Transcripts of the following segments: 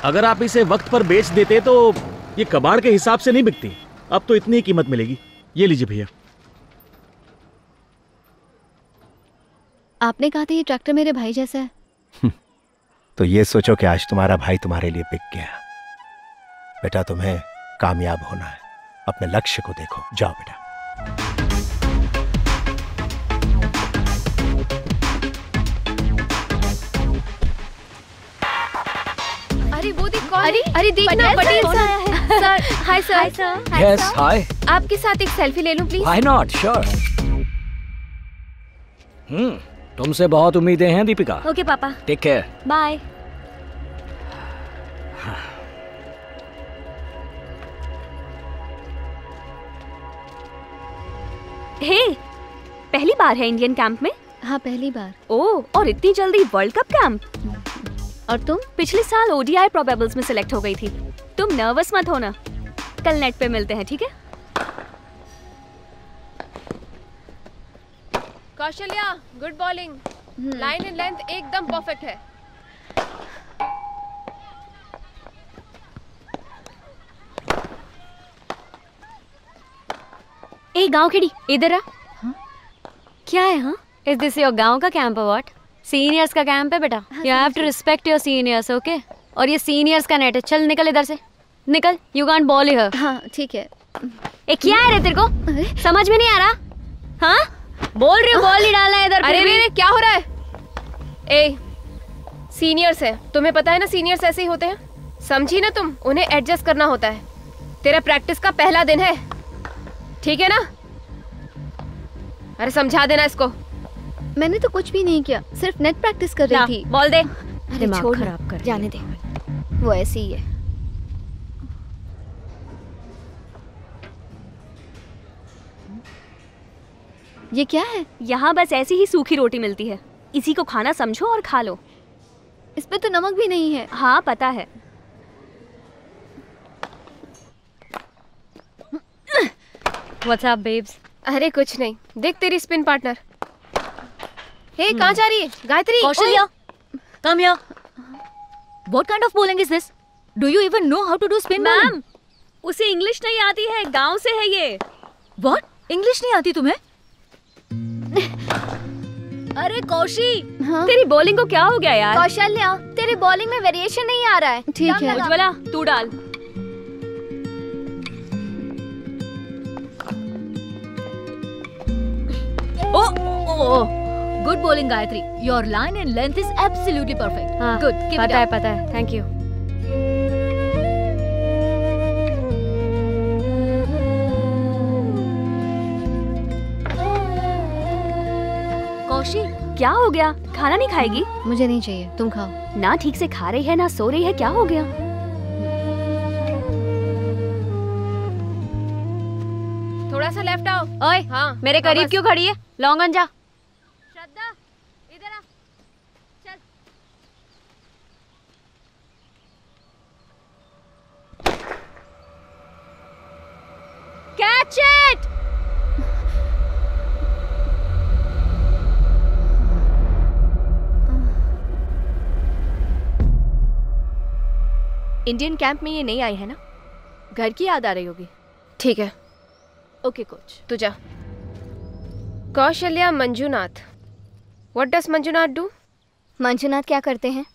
अगर आप इसे वक्त पर बेच देते तो ये कबाड़ के हिसाब से नहीं बिकती। अब तो इतनी ही कीमत मिलेगी। ये लीजिए भैया। आपने कहा था ये ट्रैक्टर मेरे भाई जैसा है। तो ये सोचो कि आज तुम्हारा भाई तुम्हारे लिए बिक गया। बेटा तुम्हें कामयाब होना है, अपने लक्ष्य को देखो। जाओ बेटा। अरे वो देख कौन? अरे देखना पटेल सर आया है। Sir hi sir. Hi sir. Yes hi. आपके साथ एक सेल्फी ले लूं प्लीज? Why not, sure. तुमसे बहुत उम्मीदें हैं दीपिका। ओके पापा। Take care. बाय। हे, पहली बार है इंडियन कैंप में? हाँ पहली बार। ओह, और इतनी जल्दी वर्ल्ड कप कैंप? और तुम? पिछले साल ओडीआई प्रोबेबल्स में सिलेक्ट हो गई थी। तुम नर्वस मत होना, कल नेट पे मिलते हैं, ठीक है? Kaushalya, good bowling. Line and length एकदम परफेक्ट है। ए गांव खेड़ी, इधर आ। क्या है? हाँ, इज दिस योर गांव का कैंप है? व्हाट? सीनियर्स का कैंप है बेटा। You have to respect your seniors, okay? और ये सीनियर्स का नेट है। चल निकल इधर से, निकल। You can't ball here. हाँ ठीक है। ए क्या है रे तेरे को? समझ में नहीं आ रहा? हाँ, बोल रही बॉल ही डालना है इधर। अरे क्या हो रहा है? ए सीनियर्स है, तुम्हें पता है ना सीनियर्स ऐसे ही होते हैं। समझी ना तुम? उन्हें एडजस्ट करना होता है। तेरा प्रैक्टिस का पहला दिन है, ठीक है ना? अरे समझा देना इसको। मैंने तो कुछ भी नहीं किया, सिर्फ नेट प्रैक्टिस कर रही थी। बॉल दे। अरे छोड़, खराब कर जाने दे, वो ऐसे ही है। ये क्या है? यहाँ बस ऐसी ही सूखी रोटी मिलती है, इसी को खाना समझो और खा लो। इसमें तो नमक भी नहीं है। हाँ पता है। What's up, babes? अरे कुछ नहीं, देख तेरी स्पिन पार्टनर। हे कहाँ जा रही है? Gayatri. Kaushalya, come here. What kind of bowling is this? Do you even know how to do spin bowling? Ma'am, उसे इंग्लिश नहीं आती है, गांव से है ये। What? इंग्लिश नहीं आती तुम्हें? अरे कौशी, हाँ? तेरी बॉलिंग को क्या हो गया यार? कौशल्या, तेरी बॉलिंग में वेरिएशन नहीं आ रहा है। ठीक है। उज्ज्वला, तू डाल। Oh, good bowling, Gayatri. Your line and length is absolutely perfect. हाँ, Good, keep it up. पता है, थैंक यू। कौशी, क्या हो गया? खाना नहीं खाएगी? मुझे नहीं चाहिए, तुम खाओ। ना ठीक से खा रही है ना सो रही है, क्या हो गया? थोड़ा सा लेफ्ट आओ। ओए, हाँ, मेरे करीब क्यों खड़ी है? लॉन्गन जा। श्रद्धा, इधर आ। चल। Catch it. इंडियन कैंप में ये नहीं आई है ना? घर की याद आ रही होगी। ठीक है, ओके कोच, तू जा। Kaushalya Manjunath. What does Manjunath do? Manjunath क्या करते हैं?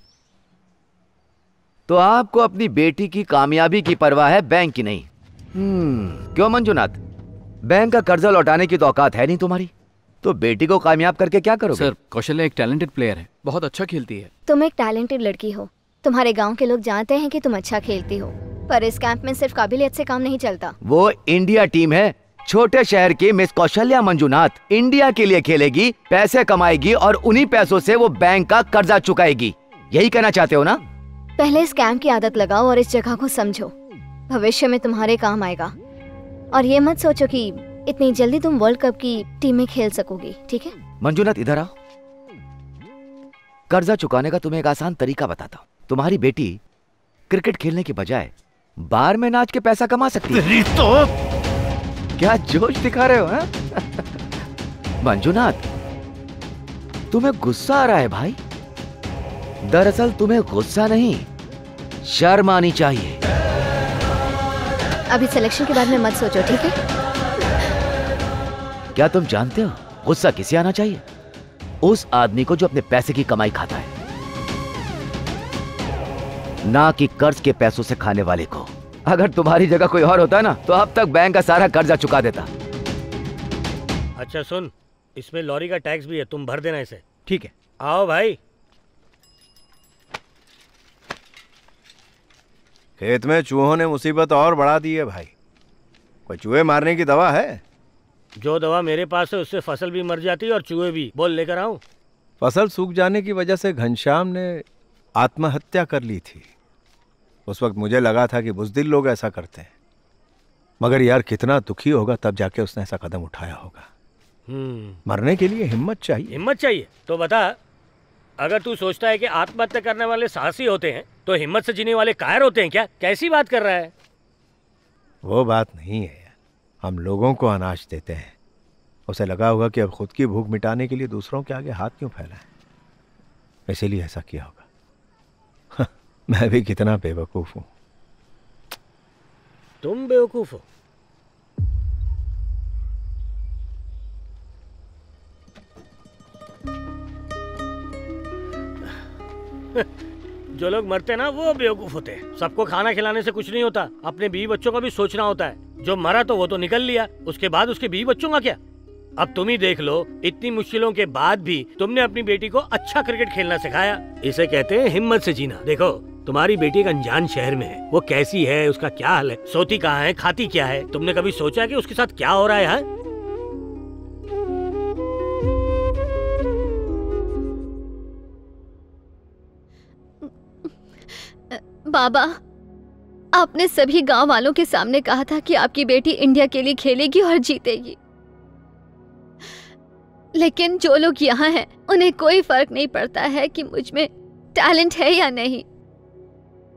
तो आपको अपनी बेटी की कामयाबी की परवाह है, बैंक की नहीं। क्यों मंजुनाथ? बैंक का कर्जा लौटाने की तो औकात है नहीं तुम्हारी, तो बेटी को कामयाब करके क्या करोगे? सर, कौशल्या एक टैलेंटेड प्लेयर है, बहुत अच्छा खेलती है। तुम एक टैलेंटेड लड़की हो, तुम्हारे गांव के लोग जानते हैं कि तुम अच्छा खेलती हो, पर इस कैंप में सिर्फ काबिलियत से काम नहीं चलता। वो इंडिया टीम है, छोटे शहर की मिस कौशल्या मंजुनाथ इंडिया के लिए खेलेगी, पैसे कमाएगी और उन्हीं पैसों से वो बैंक का कर्जा चुकाएगी। यही कहना चाहते हो ना? पहले इस कैंप की आदत लगाओ और इस जगह को समझो, भविष्य में तुम्हारे काम आएगा। और ये मत सोचो कि इतनी जल्दी तुम वर्ल्ड कप की टीम में खेल सकोगी, ठीक है? मंजुनाथ इधर आओ, कर्जा चुकाने का तुम्हें एक आसान तरीका बताता हूँ। तुम्हारी बेटी क्रिकेट खेलने के बजाय बार में नाच के पैसा कमा सकती है। तो क्या जोश दिखा रहे हो? मंजुनाथ, तुम्हें गुस्सा आ रहा है भाई। दरअसल तुम्हें गुस्सा नहीं, शर्म आनी चाहिए। अभी सिलेक्शन के बारे में मत सोचो, ठीक है? क्या तुम जानते हो गुस्सा किसे आना चाहिए? उस आदमी को जो अपने पैसे की कमाई खाता है, ना कि कर्ज के पैसों से खाने वाले को। अगर तुम्हारी जगह कोई और होता ना तो अब तक बैंक का सारा कर्जा चुका देता। अच्छा सुन, इसमें लॉरी का टैक्स भी है, तुम भर देना इसे। ठीक है। आओ भाई। खेत में चूहों ने मुसीबत और बढ़ा दी है भाई। कोई चूहे मारने की दवा है? जो दवा मेरे पास है उससे फसल भी मर जाती है और चूहे भी। बोल लेकर आऊं? फसल सूख जाने की वजह से घनश्याम ने आत्महत्या कर ली थी। उस वक्त मुझे लगा था कि बुज़दिल लोग ऐसा करते हैं, मगर यार कितना दुखी होगा तब जाके उसने ऐसा कदम उठाया होगा। मरने के लिए हिम्मत चाहिए। हिम्मत चाहिए तो बता, अगर तू सोचता है कि आत्महत्या करने वाले साहसी होते हैं तो हिम्मत से जीने वाले कायर होते हैं क्या? कैसी बात कर रहा है? वो बात नहीं है यार। हम लोगों को अनाज देते हैं, उसे लगा होगा कि अब खुद की भूख मिटाने के लिए दूसरों के आगे हाथ क्यों फैलाएं, इसीलिए ऐसा किया होगा। मैं भी कितना बेवकूफ हूं। तुम बेवकूफ हो? जो लोग मरते हैं ना वो बेवकूफ होते हैं। सबको खाना खिलाने से कुछ नहीं होता, अपने बीवी बच्चों का भी सोचना होता है। जो मरा तो वो तो निकल लिया, उसके बाद उसके बीवी बच्चों का क्या? अब तुम ही देख लो, इतनी मुश्किलों के बाद भी तुमने अपनी बेटी को अच्छा क्रिकेट खेलना सिखाया। इसे कहते हैं हिम्मत से जीना। देखो तुम्हारी बेटी एक अनजान शहर में है, वो कैसी है, उसका क्या हाल है, सोती कहाँ है, खाती क्या है, तुमने कभी सोचा कि उसके साथ क्या हो रहा है? बाबा, आपने सभी गांव वालों के सामने कहा था कि आपकी बेटी इंडिया के लिए खेलेगी और जीतेगी, लेकिन जो लोग यहाँ हैं उन्हें कोई फर्क नहीं पड़ता है कि मुझ में टैलेंट है या नहीं।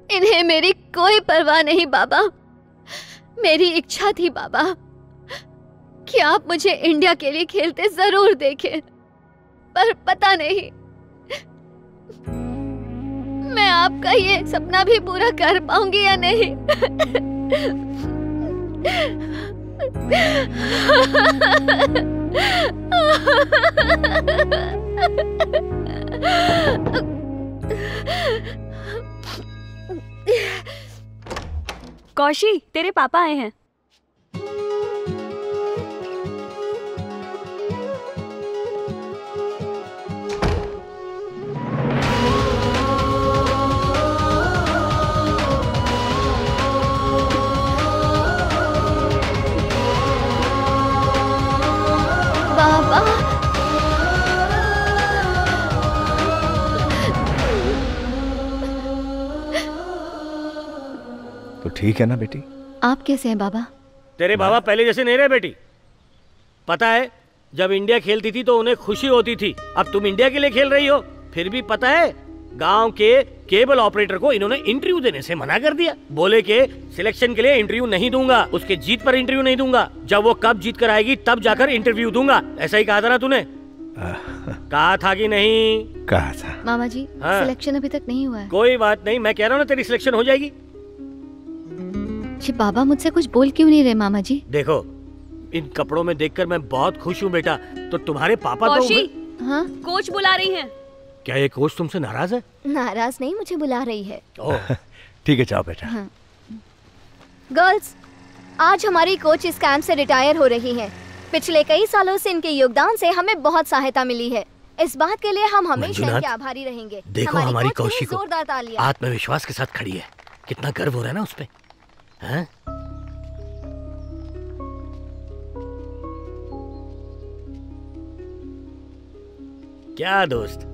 इन्हें मेरी कोई परवाह नहीं बाबा। मेरी इच्छा थी बाबा कि आप मुझे इंडिया के लिए खेलते जरूर देखें, पर पता नहीं मैं आपका ये सपना भी पूरा कर पाऊंगी या नहीं। कौशी, तेरे पापा आए हैं। तो ठीक है ना बेटी? आप कैसे हैं बाबा? तेरे बाबा पहले जैसे नहीं रहे बेटी। पता है जब इंडिया खेलती थी तो उन्हें खुशी होती थी, अब तुम इंडिया के लिए खेल रही हो। फिर भी पता है गांव के केबल ऑपरेटर को इन्होंने इंटरव्यू देने से मना कर दिया। बोले कि सिलेक्शन के लिए इंटरव्यू नहीं दूंगा, उसके जीत पर इंटरव्यू नहीं दूंगा, जब वो कब जीत कर आएगी तब जाकर इंटरव्यू दूंगा। ऐसा ही कहा था ना तूने? कहा था कि नहीं? कहा था। मामा जी, हाँ। सिलेक्शन अभी तक नहीं हुआ है। कोई बात नहीं, मैं कह रहा हूँ ना तेरी सिलेक्शन हो जाएगी। जी बाबा मुझसे कुछ बोल क्यों नहीं रहे मामा जी? देखो इन कपड़ों में देखकर मैं बहुत खुश हूँ बेटा। तो तुम्हारे पापा कौशी, तो हाँ? कोच बुला रही है। क्या ये कोच तुमसे नाराज है? नाराज नहीं, मुझे बुला रही है। ठीक है जाओ बेटा। हाँ। गर्ल्स, आज हमारी कोच इस कैंप से रिटायर हो रही हैं। पिछले कई सालों से इनके योगदान से हमें बहुत सहायता मिली है। इस बात के लिए हम हमेशा इनके आभारी रहेंगे। देखो हमारी कौशी को जोरदार तालियां। आत्मविश्वास के साथ खड़ी है, कितना गर्व हो रहा है ना उसपे। हैं? क्या दोस्त,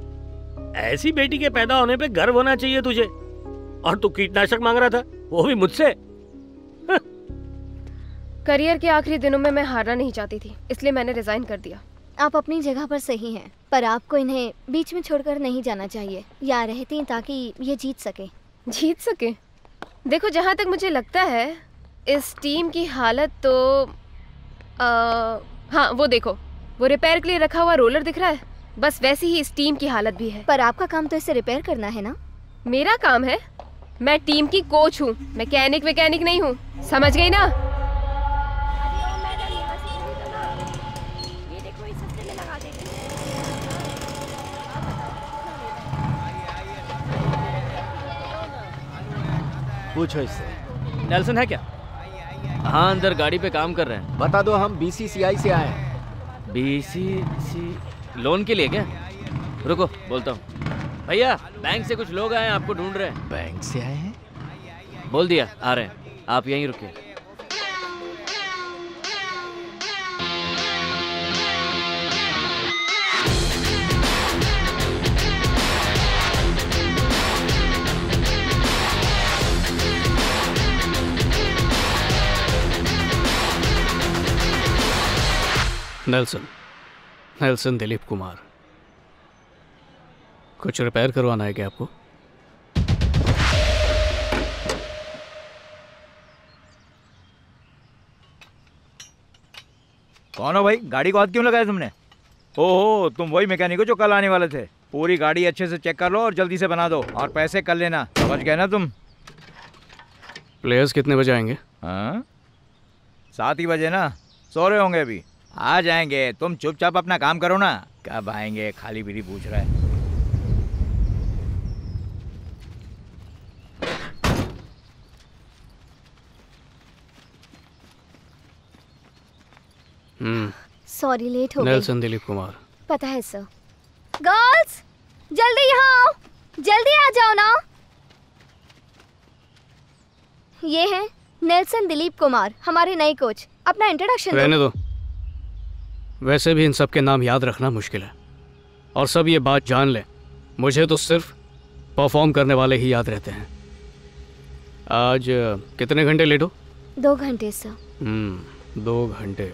ऐसी बेटी के पैदा होने पे गर्व होना चाहिए तुझे। और तू कीटनाशक मांग रहा था, वो भी मुझसे। करियर के आखिरी दिनों में मैं हारना नहीं चाहती थी, इसलिए मैंने रिजाइन कर दिया। आप अपनी जगह पर सही हैं, पर आपको इन्हें बीच में छोड़कर नहीं जाना चाहिए। यहाँ रहती ताकि ये जीत सके। जीत सके? देखो जहाँ तक मुझे लगता है इस टीम की हालत तो हाँ वो देखो, वो रिपेयर के लिए रखा हुआ रोलर दिख रहा है, बस वैसी ही इस टीम की हालत भी है। पर आपका काम तो इसे रिपेयर करना है ना? मेरा काम है? मैं टीम की कोच हूँ, मैकेनिक नहीं हूँ, समझ गई ना? पूछो इससे। नेल्सन है क्या? हाँ, अंदर गाड़ी पे काम कर रहे हैं। बता दो हम BCCI से आए हैं। BCC लोन के लिए क्या? रुको बोलता हूँ। भैया बैंक से कुछ लोग आए हैं, आपको ढूंढ रहे हैं। बैंक से आए हैं? बोल दिया आ रहे हैं, आप यहीं रुकिए। नेल्सन दिलीप कुमार। कुछ रिपेयर करवाना है क्या आपको? कौन हो भाई? गाड़ी को हाथ क्यों लगाया तुमने? ओहो, तुम वही मैकेनिक हो जो कल आने वाले थे। पूरी गाड़ी अच्छे से चेक कर लो और जल्दी से बना दो और पैसे कर लेना, समझ गए ना तुम? प्लेयर्स कितने बजे आएंगे? हाँ 7 ही बजे ना, सो रहे होंगे अभी। आ जाएंगे, तुम चुपचाप अपना काम करो ना। कब आएंगे खाली बीड़ी पूछ रहा है। सॉरी लेट हो गई। नेल्सन दिलीप कुमार। पता है सर। गर्ल्स जल्दी यहाँ आओ, जल्दी आ जाओ ना। ये हैं नेल्सन दिलीप कुमार, हमारे नए कोच। अपना इंट्रोडक्शन रहने दो। वैसे भी इन सब के नाम याद रखना मुश्किल है, और सब ये बात जान ले, मुझे तो सिर्फ परफॉर्म करने वाले ही याद रहते हैं। आज कितने घंटे लेट हो? 2 घंटे सर। 2 घंटे।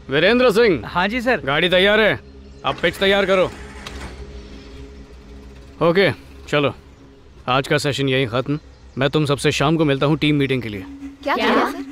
वीरेंद्र सिंह। हाँ जी सर। गाड़ी तैयार है, अब पिच तैयार करो। ओके चलो, आज का सेशन यहीं खत्म। मैं तुम सबसे शाम को मिलता हूँ टीम मीटिंग के लिए। क्या सर?